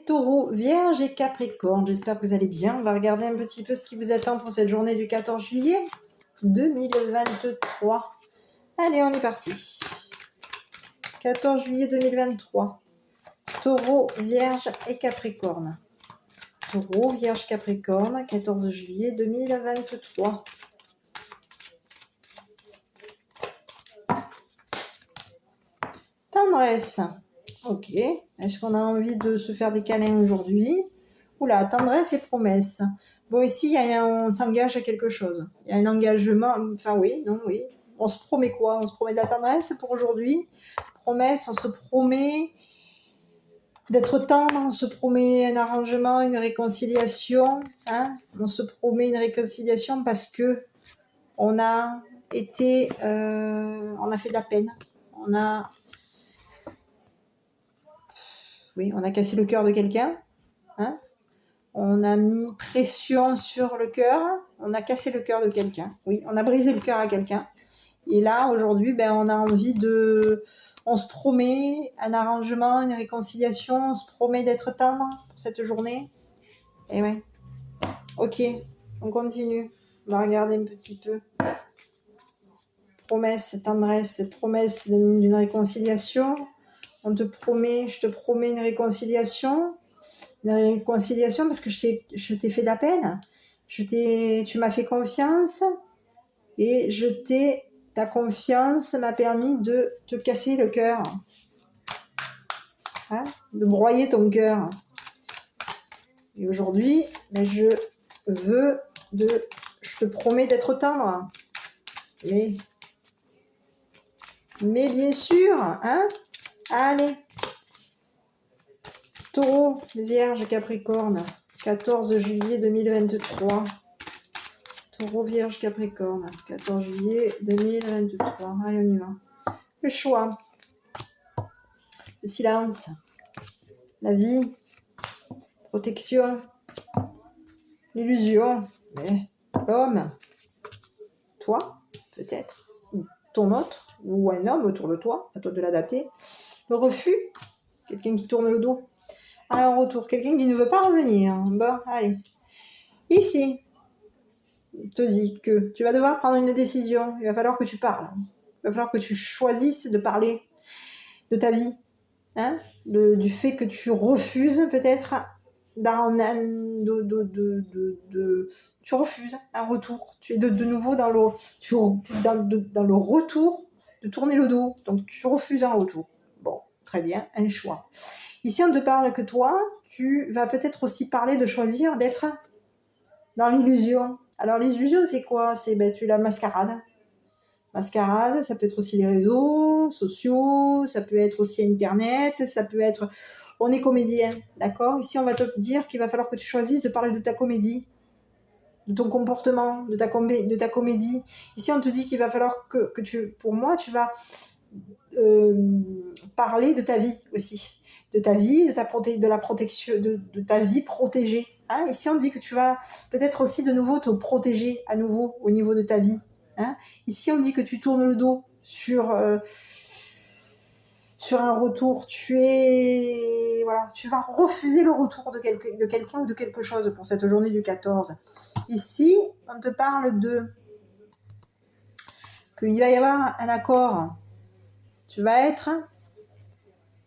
Taureau, Vierge et Capricorne. J'espère que vous allez bien. On va regarder un petit peu ce qui vous attend pour cette journée du 14 juillet 2023. Allez, on est parti. 14 juillet 2023. Taureau, Vierge et Capricorne. Taureau, Vierge, Capricorne, 14 juillet 2023. Tendresse. Ok. Est-ce qu'on a envie de se faire des câlins aujourd'hui? Oula, tendresse et promesse. Bon, ici, on s'engage à quelque chose. Il y a un engagement. Enfin, oui, non, oui. On se promet quoi? On se promet de la tendresse pour aujourd'hui. Promesse, on se promet d'être tendre, on se promet un arrangement, une réconciliation. Hein, on se promet une réconciliation parce que on a été, on a fait de la peine. Oui, on a cassé le cœur de quelqu'un. Hein, on a mis pression sur le cœur. On a cassé le cœur de quelqu'un. Oui, on a brisé le cœur à quelqu'un. Et là, aujourd'hui, on a envie de... On se promet un arrangement, une réconciliation. On se promet d'être tendre pour cette journée. Et ouais. Ok, on continue. On va regarder un petit peu. Promesse, tendresse, promesse d'une réconciliation. On te promet, je te promets une réconciliation. Une réconciliation parce que je t'ai fait de la peine. Tu m'as fait confiance. Et ta confiance m'a permis de te casser le cœur. Hein, de broyer ton cœur. Et aujourd'hui, je te promets d'être tendre. Mais bien sûr, hein? Allez. Taureau, Vierge, Capricorne, 14 juillet 2023. Taureau, Vierge, Capricorne, 14 juillet 2023. Allez, on y va. Le choix. Le silence. La vie. Protection. L'illusion. L'homme. Toi, peut-être. Ou ton autre. Ou un homme autour de toi. À toi de l'adapter. Le refus. Quelqu'un qui tourne le dos. À un retour. Quelqu'un qui ne veut pas revenir. Bon, allez. Ici. Te dit que tu vas devoir prendre une décision. Il va falloir que tu parles. Il va falloir que tu choisisses de parler de ta vie. Hein, du fait que tu refuses peut-être tu refuses un retour. Tu es de nouveau dans le retour de tourner le dos. Donc tu refuses un retour. Bon, très bien, un choix. Ici, on te parle que toi, tu vas peut-être aussi parler de choisir d'être dans l'illusion. Alors l'illusion, c'est quoi? C'est tu la mascarade. Mascarade, ça peut être aussi les réseaux sociaux, ça peut être aussi Internet, ça peut être... On est comédien, d'accord? Ici, on va te dire qu'il va falloir que tu choisisses de parler de ta comédie, de ton comportement, de ta comédie. Ici, on te dit qu'il va falloir que tu... Pour moi, tu vas parler de ta vie aussi. De ta vie, de la protection, de ta vie protégée. Hein? Ici, on dit que tu vas peut-être aussi de nouveau te protéger à nouveau au niveau de ta vie. Hein, ici, on dit que tu tournes le dos sur un retour. Tu vas refuser le retour de quelqu'un ou de quelque chose pour cette journée du 14. Ici, on te parle qu'il va y avoir un accord. Il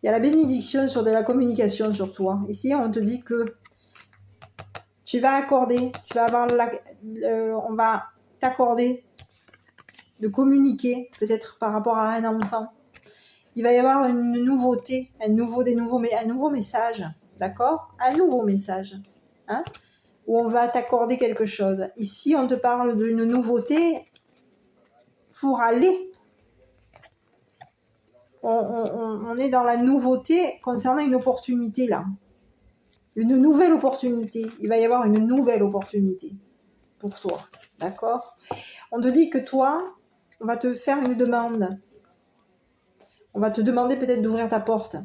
y a la bénédiction sur de la communication sur toi. Ici, on te dit que tu vas accorder, on va t'accorder de communiquer peut-être par rapport à un enfant. Il va y avoir une nouveauté, un nouveau message, d'accord? Un nouveau message, hein? Où on va t'accorder quelque chose. Ici, on te parle d'une nouveauté pour aller. On est dans la nouveauté concernant une opportunité là. Une nouvelle opportunité. Il va y avoir une nouvelle opportunité pour toi, d'accord? On te dit que toi, on va te faire une demande. On va te demander peut-être d'ouvrir ta porte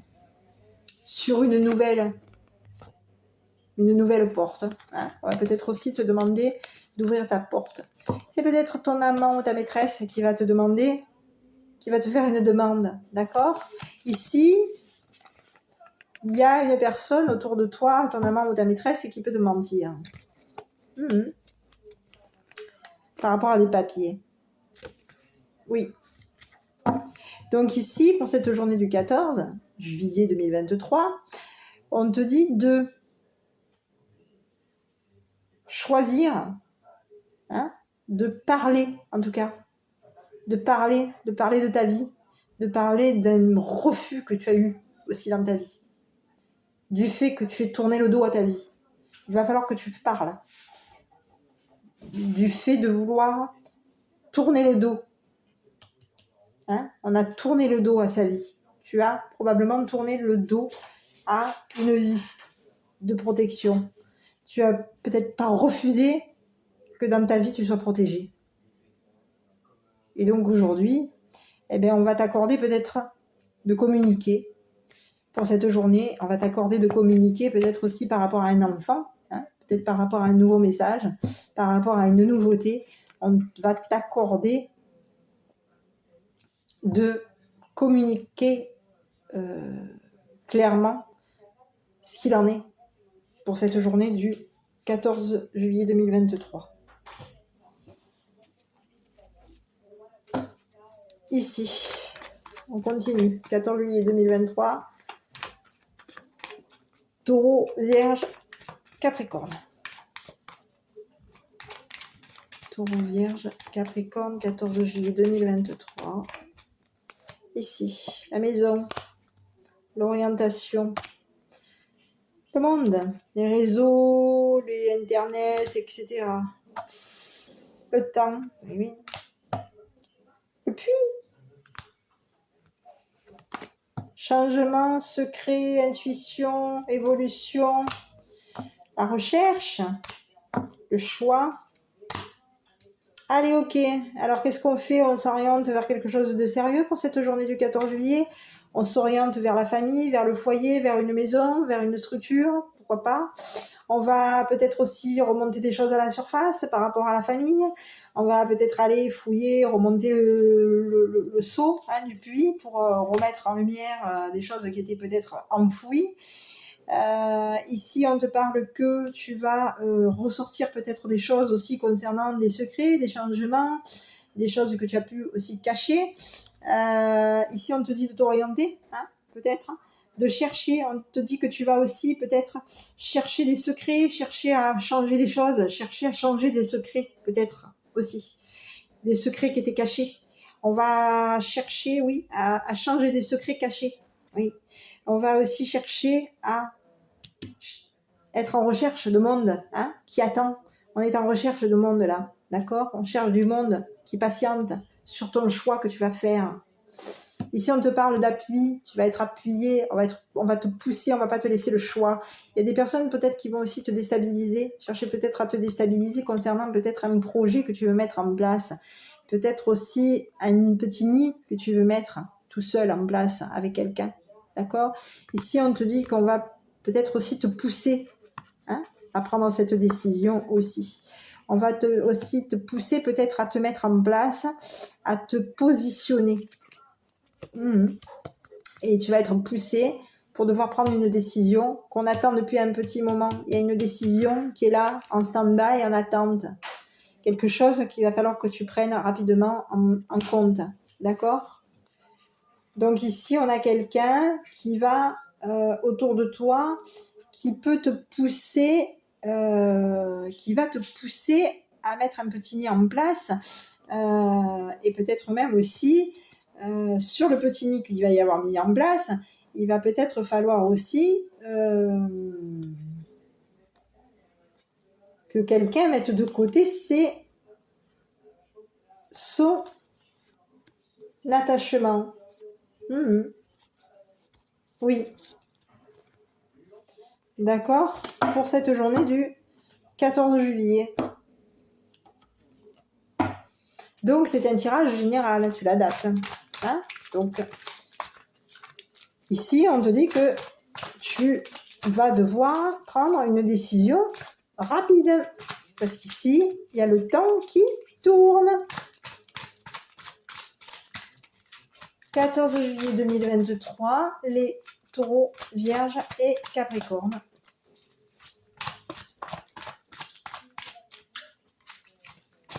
sur une nouvelle porte. Hein. On va peut-être aussi te demander d'ouvrir ta porte. C'est peut-être ton amant ou ta maîtresse qui va te demander, qui va te faire une demande. D'accord? Ici, il y a une personne autour de toi, ton amant ou ta maîtresse, qui peut te mentir. Par rapport à des papiers. Oui. Donc ici, pour cette journée du 14 juillet 2023, on te dit de choisir, de parler, en tout cas, de parler de ta vie, de parler d'un refus que tu as eu aussi dans ta vie, du fait que tu aies tourné le dos à ta vie. Il va falloir que tu parles du fait de vouloir tourner le dos. On a tourné le dos à sa vie. Tu as probablement tourné le dos à une vie de protection. Tu as peut-être pas refusé que dans ta vie tu sois protégé. Et donc aujourd'hui, on va t'accorder peut-être de communiquer pour cette journée. On va t'accorder de communiquer peut-être aussi par rapport à un enfant, peut-être par rapport à un nouveau message, par rapport à une nouveauté. On va t'accorder de communiquer clairement ce qu'il en est pour cette journée du 14 juillet 2023. Ici, on continue. 14 juillet 2023. Taureau, Vierge, Capricorne. Taureau, Vierge, Capricorne, 14 juillet 2023. Ici, la maison, l'orientation, le monde, les réseaux, les internets, etc. Le temps, oui. Et puis, changement, secret, intuition, évolution, la recherche, le choix. Allez, ok. Alors, qu'est-ce qu'on fait? On s'oriente vers quelque chose de sérieux pour cette journée du 14 juillet. On s'oriente vers la famille, vers le foyer, vers une maison, vers une structure. Pourquoi pas? On va peut-être aussi remonter des choses à la surface par rapport à la famille. On va peut-être aller fouiller, remonter le seau du puits pour remettre en lumière des choses qui étaient peut-être enfouies. Ici, on te parle que tu vas ressortir peut-être des choses aussi concernant des secrets, des changements, des choses que tu as pu aussi cacher. Ici, on te dit de t'orienter, peut-être, de chercher. On te dit que tu vas aussi peut-être chercher des secrets, chercher à changer des choses, chercher à changer des secrets, peut-être aussi. Des secrets qui étaient cachés. On va chercher, oui, à changer des secrets cachés. Oui. On va aussi chercher à être en recherche de monde qui attend. On est en recherche de monde là, d'accord? On cherche du monde qui patiente sur ton choix que tu vas faire. Ici, on te parle d'appui, tu vas être appuyé, on va te pousser, on va pas te laisser le choix. Il y a des personnes peut-être qui vont aussi te déstabiliser, chercher peut-être à te déstabiliser concernant peut-être un projet que tu veux mettre en place. Peut-être aussi un petit nid que tu veux mettre tout seul en place avec quelqu'un, d'accord? Ici, on te dit qu'on va peut-être aussi te pousser à prendre cette décision aussi. On va aussi te pousser peut-être à te mettre en place, à te positionner. Et tu vas être poussé pour devoir prendre une décision qu'on attend depuis un petit moment. Il y a une décision qui est là, en stand-by, en attente. Quelque chose qu'il va falloir que tu prennes rapidement en compte. D'accord? Donc ici, on a quelqu'un qui va autour de toi, qui peut te pousser, qui va te pousser à mettre un petit nid en place, et peut-être même aussi sur le petit nid qu'il va y avoir mis en place, il va peut-être falloir aussi que quelqu'un mette de côté son attachement. Oui. D'accord? Pour cette journée du 14 juillet. Donc, c'est un tirage général, tu l'adaptes. Donc, ici, on te dit que tu vas devoir prendre une décision rapide. Parce qu'ici, il y a le temps qui tourne. 14 juillet 2023, les Taureau, Vierge et Capricorne.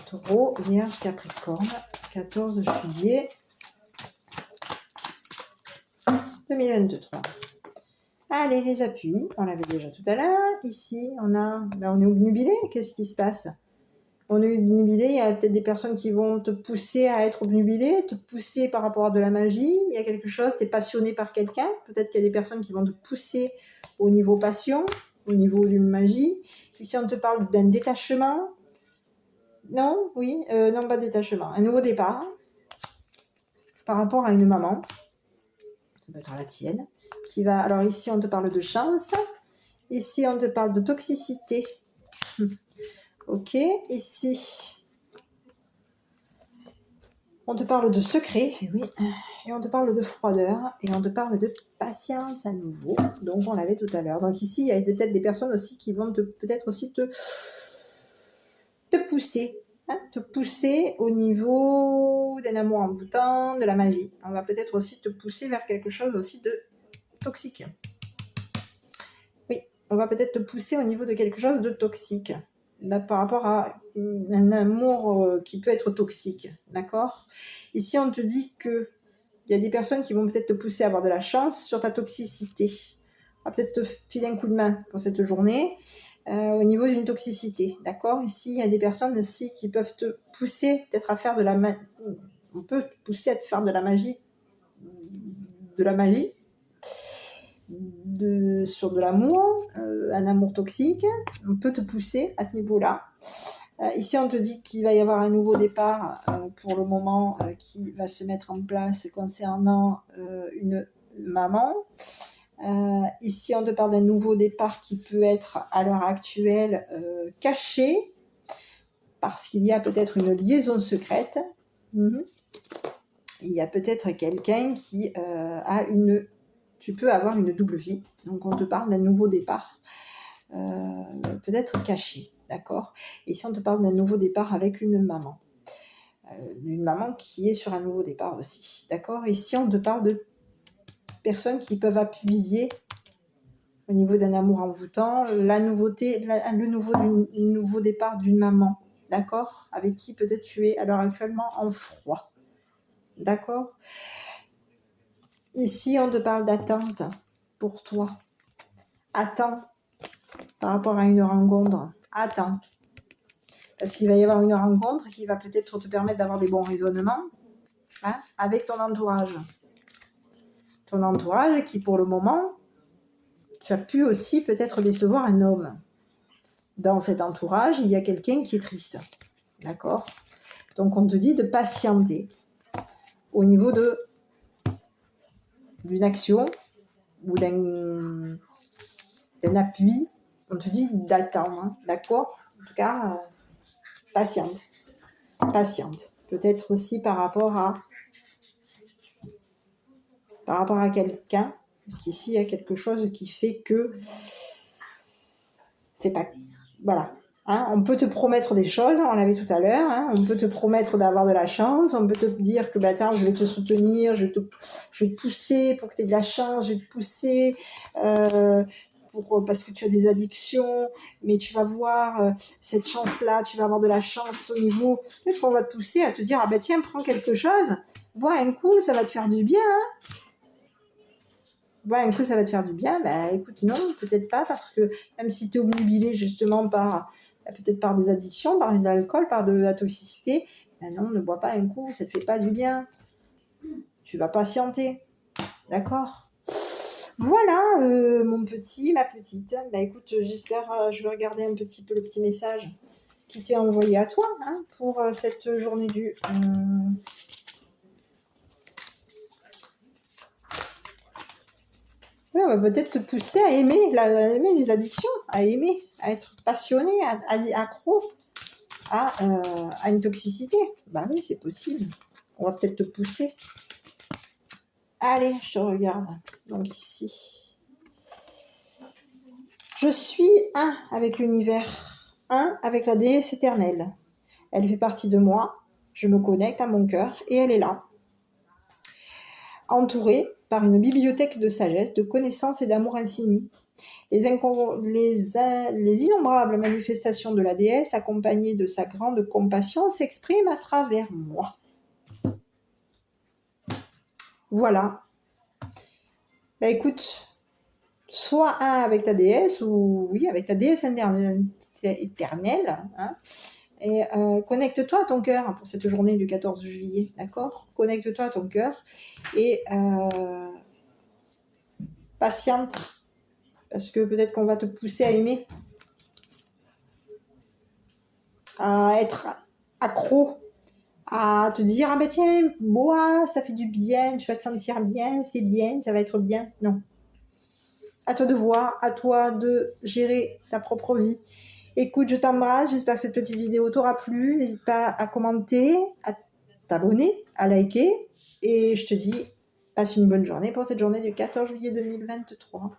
Taureau, Vierge, Capricorne, 14 juillet 2023. Allez, les appuis, on l'avait déjà tout à l'heure. Ici, on est obnubilé. Qu'est-ce qui se passe? On est obnubilé, il y a peut-être des personnes qui vont te pousser à être obnubilé, te pousser par rapport à de la magie. Il y a quelque chose, tu es passionné par quelqu'un. Peut-être qu'il y a des personnes qui vont te pousser au niveau passion, au niveau d'une magie. Ici, on te parle d'un détachement. Non, oui, non, pas de détachement. Un nouveau départ par rapport à une maman. Ça peut être la tienne. Alors ici, on te parle de chance. Ici, on te parle de toxicité. Ok, ici, on te parle de secret, oui, et on te parle de froideur, et on te parle de patience à nouveau. Donc, on l'avait tout à l'heure. Donc ici, il y a peut-être des personnes aussi qui vont peut-être aussi te pousser. Te pousser au niveau d'un amour envoûtant, de la magie. On va peut-être aussi te pousser vers quelque chose aussi de toxique. Oui, on va peut-être te pousser au niveau de quelque chose de toxique. Là, par rapport à un amour qui peut être toxique, d'accord? Ici, on te dit que il y a des personnes qui vont peut-être te pousser à avoir de la chance sur ta toxicité. On va peut-être te filer un coup de main pour cette journée au niveau d'une toxicité, d'accord? Ici, il y a des personnes aussi qui peuvent te pousser peut-être à faire de la magie. On peut te pousser à te faire de la magie, sur de l'amour, un amour toxique. On peut te pousser à ce niveau-là. Ici, on te dit qu'il va y avoir un nouveau départ pour le moment qui va se mettre en place concernant une maman. Ici, on te parle d'un nouveau départ qui peut être à l'heure actuelle caché parce qu'il y a peut-être une liaison secrète. Il y a peut-être quelqu'un qui a tu peux avoir une double vie. Donc, on te parle d'un nouveau départ, peut-être caché, d'accord? Et ici, on te parle d'un nouveau départ avec une maman. Une maman qui est sur un nouveau départ aussi, d'accord? Ici, on te parle de personnes qui peuvent appuyer au niveau d'un amour envoûtant, la nouveauté, le nouveau départ d'une maman, d'accord? Avec qui peut-être tu es alors actuellement en froid, d'accord? Ici, on te parle d'attente pour toi. Attends par rapport à une rencontre. Attends. Parce qu'il va y avoir une rencontre qui va peut-être te permettre d'avoir des bons raisonnements avec ton entourage. Ton entourage qui, pour le moment, tu as pu aussi peut-être décevoir un homme. Dans cet entourage, il y a quelqu'un qui est triste. D'accord? Donc, on te dit de patienter au niveau d'une action ou d'un appui. On te dit d'attendre. D'accord? En tout cas, patiente. Peut-être aussi par rapport à quelqu'un. Parce qu'ici, il y a quelque chose qui fait que c'est pas... Voilà. On peut te promettre des choses, on l'avait tout à l'heure, on peut te promettre d'avoir de la chance, on peut te dire que attends, je vais te soutenir, je vais te pousser pour que tu aies de la chance, je vais te pousser parce que tu as des addictions, mais tu vas voir cette chance-là, tu vas avoir de la chance au niveau... Peut-être qu'on va te pousser à te dire, tiens, prends quelque chose, bois un coup, ça va te faire du bien, un coup ça va te faire du bien, écoute, non, peut-être pas, parce que même si tu es obnubilé justement peut-être par des addictions, par de l'alcool, par de la toxicité, non, ne bois pas un coup, ça te fait pas du bien. Tu vas patienter, d'accord? Voilà, mon petit, ma petite. Écoute, j'espère, je vais regarder un petit peu le petit message qui t'est envoyé à toi pour cette journée du... Ouais, on va peut-être te pousser à aimer les addictions, à aimer, à être passionné, accro à une toxicité. Oui, c'est possible. On va peut-être te pousser. Allez, je te regarde. Donc ici. Je suis un avec l'univers, un avec la déesse éternelle. Elle fait partie de moi. Je me connecte à mon cœur et elle est là. entouré par une bibliothèque de sagesse, de connaissances et d'amour infini. Les innombrables manifestations de la déesse, accompagnées de sa grande compassion, s'expriment à travers moi. Voilà. Bah écoute, soit un avec ta déesse, ou oui, avec ta déesse éternelle, hein, et connecte-toi à ton cœur pour cette journée du 14 juillet, d'accord? Connecte-toi à ton cœur et patiente, parce que peut-être qu'on va te pousser à aimer, à être accro, à te dire, ah ben tiens, bois, ça fait du bien, tu vas te sentir bien, c'est bien, ça va être bien. Non. À toi de voir, à toi de gérer ta propre vie. Écoute, je t'embrasse, j'espère que cette petite vidéo t'aura plu. N'hésite pas à commenter, à t'abonner, à liker. Et je te dis, passe une bonne journée pour cette journée du 14 juillet 2023.